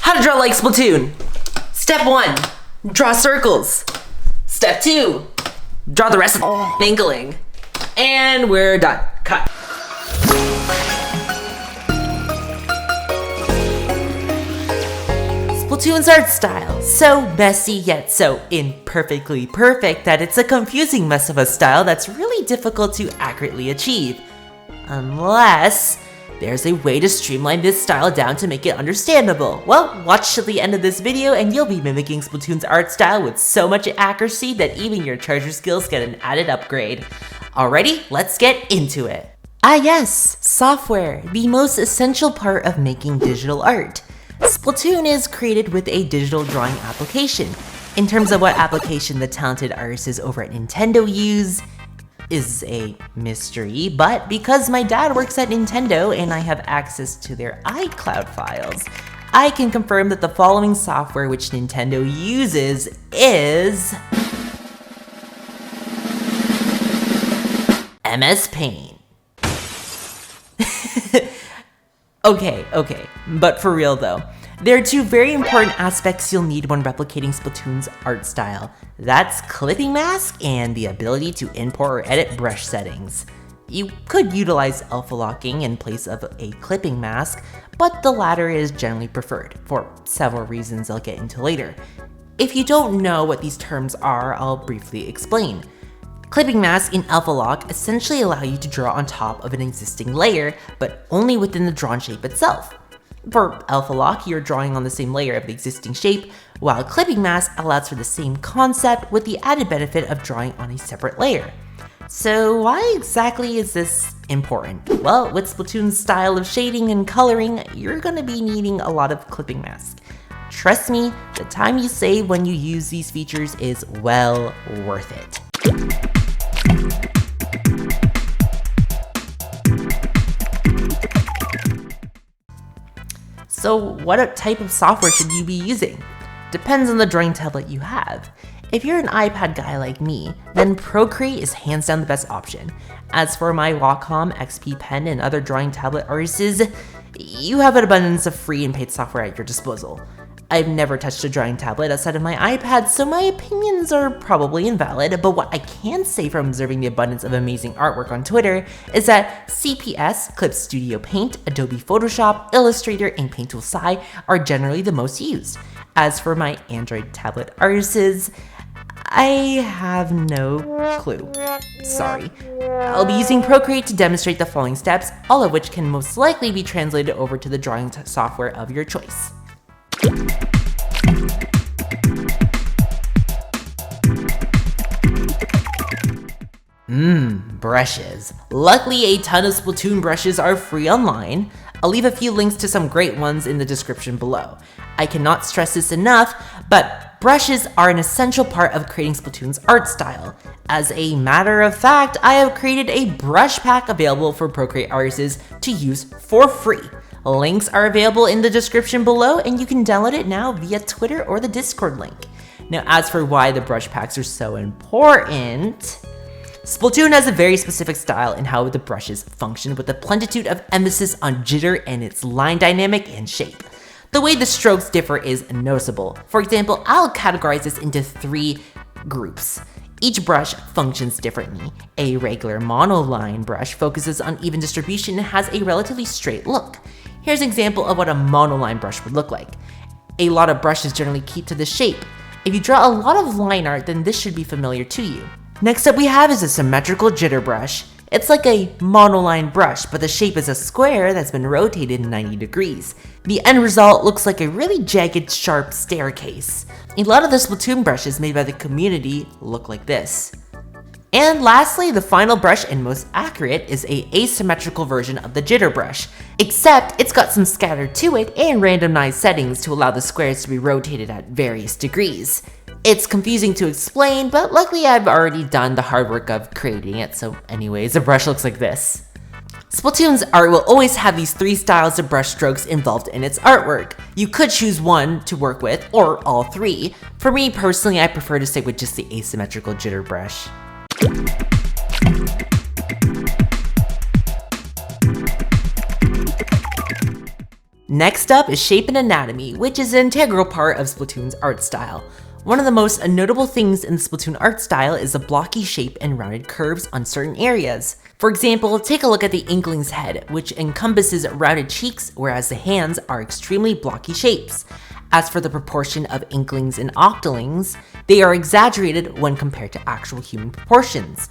How to draw like Splatoon. Step 1, draw circles. Step 2, draw the rest of the Inkling. And we're done. Cut. Splatoon's art style, so messy yet so imperfectly perfect that it's a confusing mess of a style that's really difficult to accurately achieve. Unless there's a way to streamline this style down to make it understandable. Well, watch till the end of this video and you'll be mimicking Splatoon's art style with so much accuracy that even your treasure skills get an added upgrade. Alrighty, let's get into it. Ah yes, software, the most essential part of making digital art. Splatoon is created with a digital drawing application. In terms of what application the talented artists over at Nintendo use is a mystery, but because my dad works at Nintendo and I have access to their iCloud files, I can confirm that the following software which Nintendo uses is MS Paint. Okay, but for real though, there are two very important aspects you'll need when replicating Splatoon's art style. That's clipping mask and the ability to import or edit brush settings. You could utilize alpha locking in place of a clipping mask, but the latter is generally preferred, for several reasons I'll get into later. If you don't know what these terms are, I'll briefly explain. Clipping masks in alpha lock essentially allow you to draw on top of an existing layer, but only within the drawn shape itself. For alpha lock, you're drawing on the same layer of the existing shape, while clipping mask allows for the same concept with the added benefit of drawing on a separate layer. So why exactly is this important? Well, with Splatoon's style of shading and coloring, you're gonna be needing a lot of clipping mask. Trust me, the time you save when you use these features is well worth it. So what type of software should you be using? Depends on the drawing tablet you have. If you're an iPad guy like me, then Procreate is hands down the best option. As for my Wacom, XP Pen, and other drawing tablet artists, you have an abundance of free and paid software at your disposal. I've never touched a drawing tablet outside of my iPad, so my opinions are probably invalid, but what I can say from observing the abundance of amazing artwork on Twitter is that CPS, Clip Studio Paint, Adobe Photoshop, Illustrator, and Paint Tool Sci are generally the most used. As for my Android tablet artists, I have no clue. Sorry. I'll be using Procreate to demonstrate the following steps, all of which can most likely be translated over to the drawing software of your choice. Brushes. Luckily, a ton of Splatoon brushes are free online. I'll leave a few links to some great ones in the description below. I cannot stress this enough, but brushes are an essential part of creating Splatoon's art style. As a matter of fact, I have created a brush pack available for Procreate artists to use for free. Links are available in the description below, and you can download it now via Twitter or the Discord link. Now, as for why the brush packs are so important, Splatoon has a very specific style in how the brushes function, with a plenitude of emphasis on jitter and its line dynamic and shape. The way the strokes differ is noticeable. For example, I'll categorize this into 3 groups. Each brush functions differently. A regular monoline brush focuses on even distribution and has a relatively straight look. Here's an example of what a monoline brush would look like. A lot of brushes generally keep to the shape. If you draw a lot of line art, then this should be familiar to you. Next up we have is a symmetrical jitter brush. It's like a monoline brush, but the shape is a square that's been rotated 90 degrees. The end result looks like a really jagged, sharp staircase. A lot of the Splatoon brushes made by the community look like this. And lastly, the final brush and most accurate is a asymmetrical version of the jitter brush, except it's got some scatter to it and randomized settings to allow the squares to be rotated at various degrees. It's confusing to explain, but luckily I've already done the hard work of creating it, so anyways, the brush looks like this. Splatoon's art will always have these 3 styles of brush strokes involved in its artwork. You could choose one to work with, or all 3. For me personally, I prefer to stick with just the asymmetrical jitter brush. Next up is shape and anatomy, which is an integral part of Splatoon's art style. One of the most notable things in the Splatoon art style is the blocky shape and rounded curves on certain areas. For example, take a look at the Inkling's head, which encompasses rounded cheeks, whereas the hands are extremely blocky shapes. As for the proportion of Inklings and Octolings, they are exaggerated when compared to actual human proportions.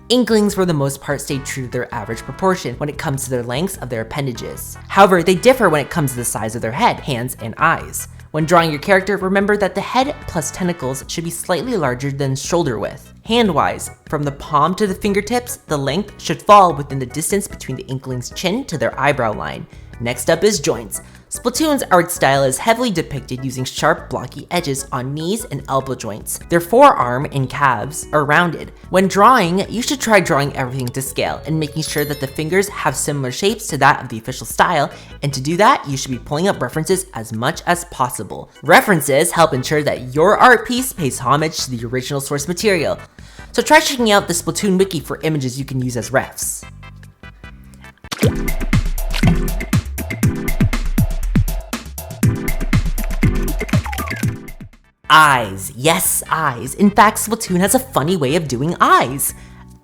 Inklings for the most part stay true to their average proportion when it comes to their lengths of their appendages. However, they differ when it comes to the size of their head, hands, and eyes. When drawing your character, remember that the head plus tentacles should be slightly larger than shoulder width. Hand-wise, from the palm to the fingertips, the length should fall within the distance between the Inkling's chin to their eyebrow line. Next up is joints. Splatoon's art style is heavily depicted using sharp, blocky edges on knees and elbow joints. Their forearm and calves are rounded. When drawing, you should try drawing everything to scale and making sure that the fingers have similar shapes to that of the official style, and to do that, you should be pulling up references as much as possible. References help ensure that your art piece pays homage to the original source material. So try checking out the Splatoon wiki for images you can use as refs. Eyes. Yes, eyes. In fact, Splatoon has a funny way of doing eyes.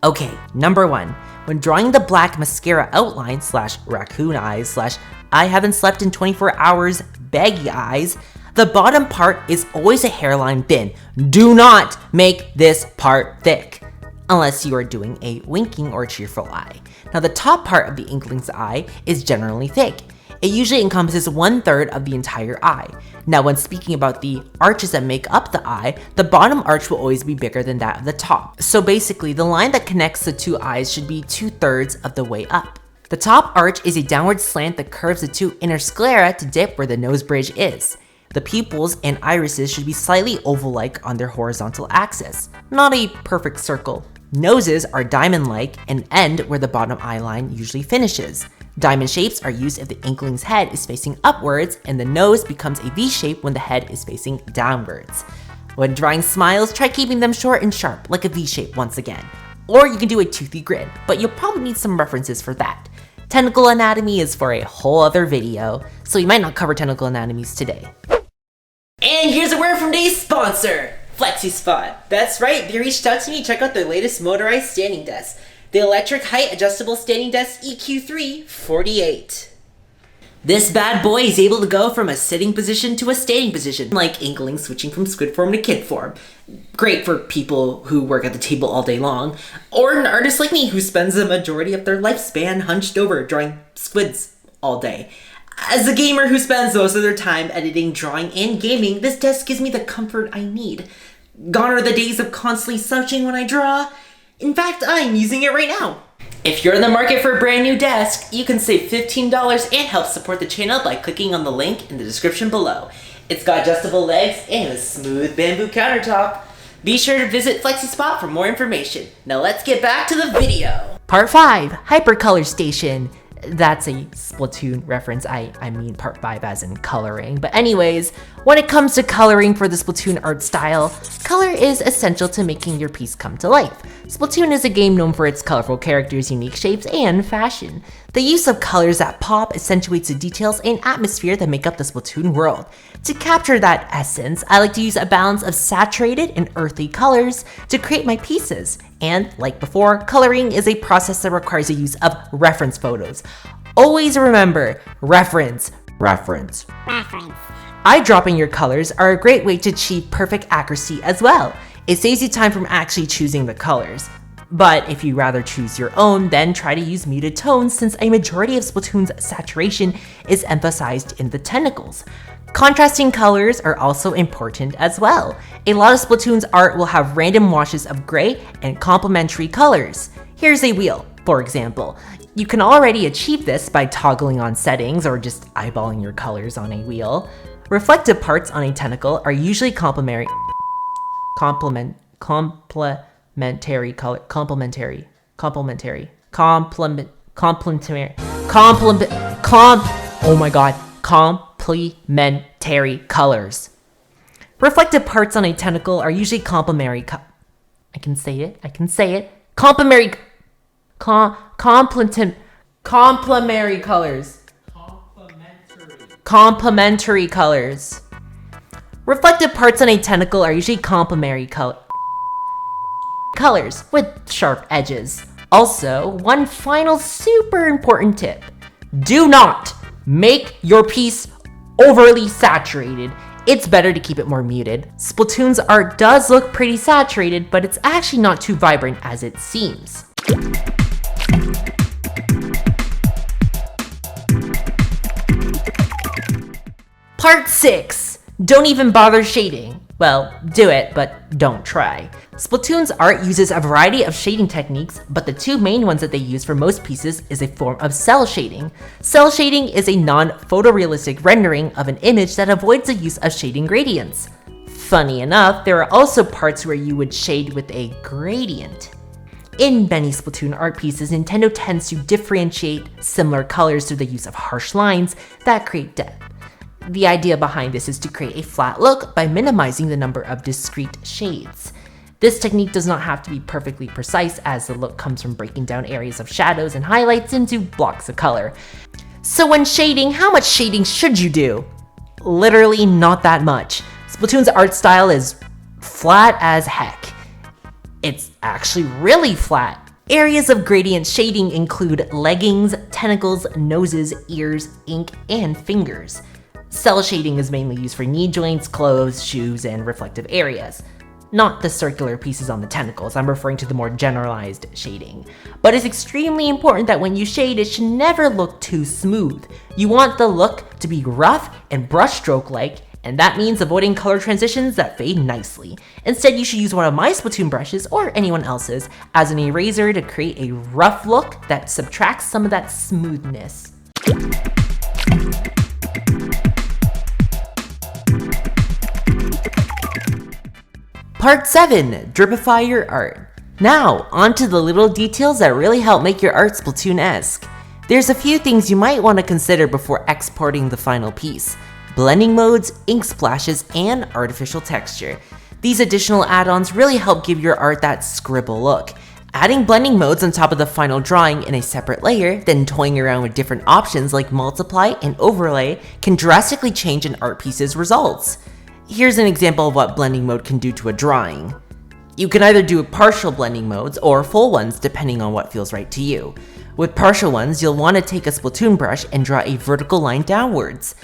Okay, number 1. When drawing the black mascara outline / raccoon eyes / I haven't slept in 24 hours baggy eyes, the bottom part is always a hairline thin. Do not make this part thick, unless you are doing a winking or cheerful eye. Now the top part of the Inkling's eye is generally thick. It usually encompasses 1/3 of the entire eye. Now when speaking about the arches that make up the eye, the bottom arch will always be bigger than that of the top. So basically, the line that connects the two eyes should be 2/3 of the way up. The top arch is a downward slant that curves the two inner sclera to dip where the nose bridge is. The pupils and irises should be slightly oval-like on their horizontal axis, not a perfect circle. Noses are diamond-like and end where the bottom eye line usually finishes. Diamond shapes are used if the Inkling's head is facing upwards, and the nose becomes a V shape when the head is facing downwards. When drawing smiles, try keeping them short and sharp, like a V shape once again. Or you can do a toothy grin, but you'll probably need some references for that. Tentacle anatomy is for a whole other video, so we might not cover tentacle anatomies today. And here's a word from today's sponsor, FlexiSpot. That's right, they reached out to me to check out their latest motorized standing desk, the Electric Height Adjustable Standing Desk EQ348. This bad boy is able to go from a sitting position to a standing position, like Inkling switching from squid form to kid form. Great for people who work at the table all day long, or an artist like me who spends the majority of their lifespan hunched over drawing squids all day. As a gamer who spends most of their time editing, drawing, and gaming, this desk gives me the comfort I need. Gone are the days of constantly slouching when I draw. In fact, I'm using it right now. If you're in the market for a brand new desk, you can save $15 and help support the channel by clicking on the link in the description below. It's got adjustable legs and a smooth bamboo countertop. Be sure to visit FlexiSpot for more information. Now let's get back to the video. Part 5, Hypercolor Station. That's a Splatoon reference. I mean part 5 as in coloring. But anyways, when it comes to coloring for the Splatoon art style, color is essential to making your piece come to life. Splatoon is a game known for its colorful characters, unique shapes, and fashion. The use of colors that pop accentuates the details and atmosphere that make up the Splatoon world. To capture that essence, I like to use a balance of saturated and earthy colors to create my pieces. And like before, coloring is a process that requires the use of reference photos. Always remember, reference. Eyedropping your colors are a great way to achieve perfect accuracy as well. It saves you time from actually choosing the colors. But if you rather choose your own, then try to use muted tones since a majority of Splatoon's saturation is emphasized in the tentacles. Contrasting colors are also important as well. A lot of Splatoon's art will have random washes of gray and complementary colors. Here's a wheel, for example. You can already achieve this by toggling on settings or just eyeballing your colors on a wheel. Reflective parts on a tentacle are usually complementary colors. Reflective parts on a tentacle are usually complementary colors. Complementary colors. Reflective parts on a tentacle are usually complementary colors with sharp edges. Also, one final super important tip. Do not make your piece overly saturated. It's better to keep it more muted. Splatoon's art does look pretty saturated, but it's actually not too vibrant as it seems. Part 6. Don't even bother shading. Well, do it, but don't try. Splatoon's art uses a variety of shading techniques, but the two main ones that they use for most pieces is a form of cell shading. Cell shading is a non-photorealistic rendering of an image that avoids the use of shading gradients. Funny enough, there are also parts where you would shade with a gradient. In many Splatoon art pieces, Nintendo tends to differentiate similar colors through the use of harsh lines that create depth. The idea behind this is to create a flat look by minimizing the number of discrete shades. This technique does not have to be perfectly precise, as the look comes from breaking down areas of shadows and highlights into blocks of color. So when shading, how much shading should you do? Literally not that much. Splatoon's art style is flat as heck. It's actually really flat. Areas of gradient shading include leggings, tentacles, noses, ears, ink, and fingers. Cell shading is mainly used for knee joints, clothes, shoes, and reflective areas. Not the circular pieces on the tentacles, I'm referring to the more generalized shading. But it's extremely important that when you shade, it should never look too smooth. You want the look to be rough and brushstroke-like, and that means avoiding color transitions that fade nicely. Instead, you should use one of my Splatoon brushes, or anyone else's, as an eraser to create a rough look that subtracts some of that smoothness. Part 7. Dripify your art. Now, onto the little details that really help make your art Splatoon-esque. There's a few things you might want to consider before exporting the final piece. Blending modes, ink splashes, and artificial texture. These additional add-ons really help give your art that scribble look. Adding blending modes on top of the final drawing in a separate layer, then toying around with different options like multiply and overlay can drastically change an art piece's results. Here's an example of what blending mode can do to a drawing. You can either do partial blending modes or full ones depending on what feels right to you. With partial ones, you'll want to take a Splatoon brush and draw a vertical line downwards.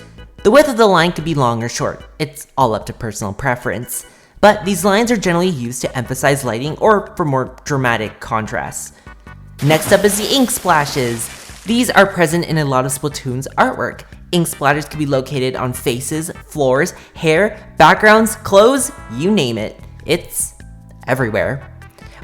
The width of the line could be long or short, it's all up to personal preference. But these lines are generally used to emphasize lighting or for more dramatic contrast. Next up is the ink splashes. These are present in a lot of Splatoon's artwork. Ink splatters can be located on faces, floors, hair, backgrounds, clothes, you name it. It's everywhere.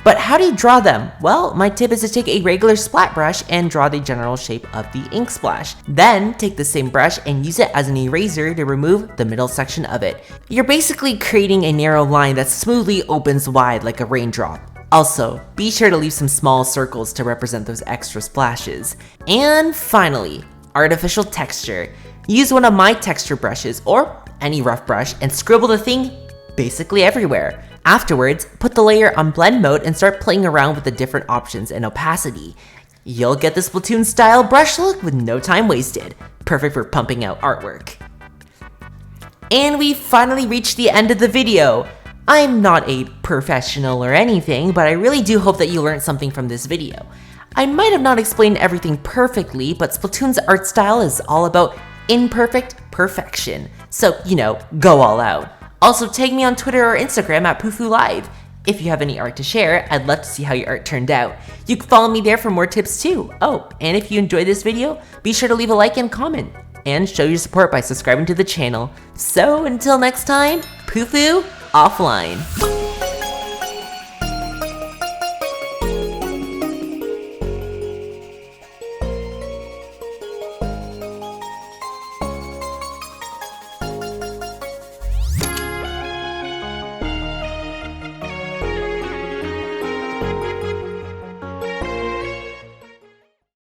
But how do you draw them? Well, my tip is to take a regular splat brush and draw the general shape of the ink splash. Then take the same brush and use it as an eraser to remove the middle section of it. You're basically creating a narrow line that smoothly opens wide like a raindrop. Also, be sure to leave some small circles to represent those extra splashes. And finally, artificial texture. Use one of my texture brushes or any rough brush and scribble the thing basically everywhere. Afterwards, put the layer on blend mode and start playing around with the different options and opacity. You'll get the Splatoon style brush look with no time wasted. Perfect for pumping out artwork. And we finally reached the end of the video. I'm not a professional or anything, but I really do hope that you learned something from this video. I might have not explained everything perfectly, but Splatoon's art style is all about imperfect perfection. So, go all out. Also, tag me on Twitter or Instagram at Pufuu Live. If you have any art to share, I'd love to see how your art turned out. You can follow me there for more tips too. Oh, and if you enjoyed this video, be sure to leave a like and comment. And show your support by subscribing to the channel. So until next time, Pufuu offline.